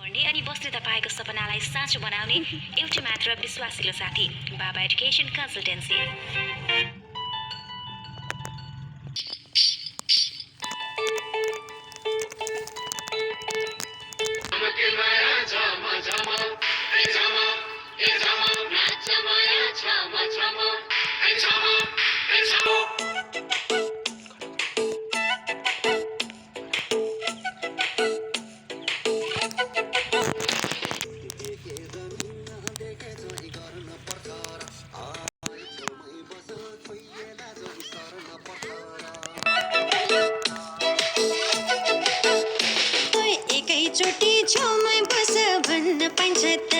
पढ्ने अनि बस्ने तपाईँको सपनालाई साँचो बनाउने एउटै मात्र विश्वासिलो साथी बाबा एजुकेसन कन्सल्टेन्सी। एकैचोटि छेउमै बस भन्न पाइन्छ त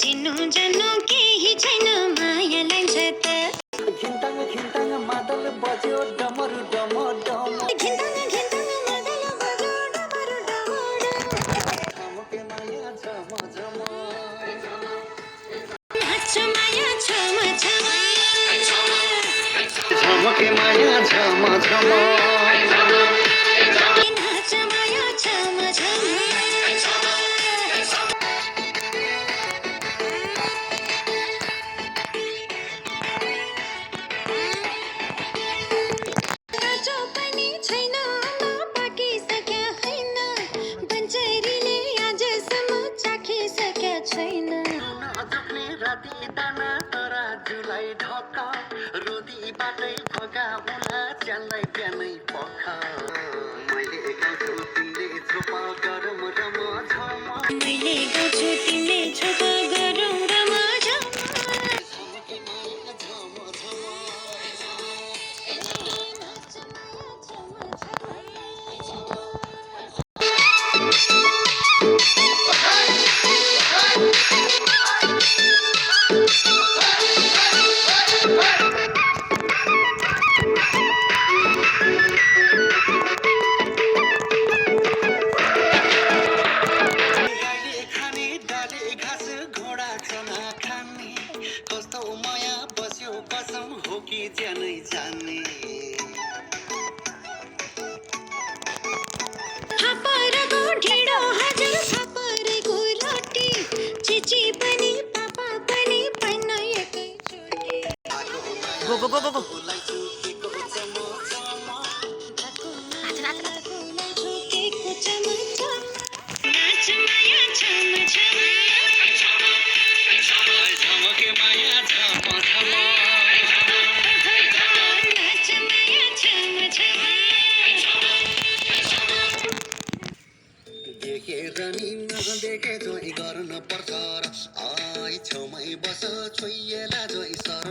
चिन्नु जान्नु केही छैन माया लान्छ त घिन्ताङ घिन्ताङ मादल बज्यो डमरु डम डम घिन्ताङ घिन्ताङ मादल बज्यो डमरु डम झमके माया झम झम नाच माया झम झम झमके माया झम झम नाच माया झम झम काँचो पनि छैन पाकिसक्या होइन बन्चरीले आजसम्म चाखिसक्या छैन नजुक्ने राति दाना तराजुलाई ढक रोदी बाटै भगा उला च्यालै बिहानै पख मैले गाउँछु तिमीले छोपा गरम रम झम मैले गाउँछु तिमीले छोप गरौँ रमाझम झमके माया झम झम गाईले खाने डाले घाँस घोडा चना खाने कस्तो माया बस्यो कसम हो कि ज्यानै जाने फापरको ढिँडो हजुर फापरको रोटी चिची पनि पापा पनि पाइन एकैचोटि बोलाई चुकेको चम चम झुकेको चमचम नाच माया झम झम झमके माया झम झम नाच माया झम झम देखेर नि नदेखे जोइ गर्न पर्छ र आई छेउमै बस छोइएला जोइ सर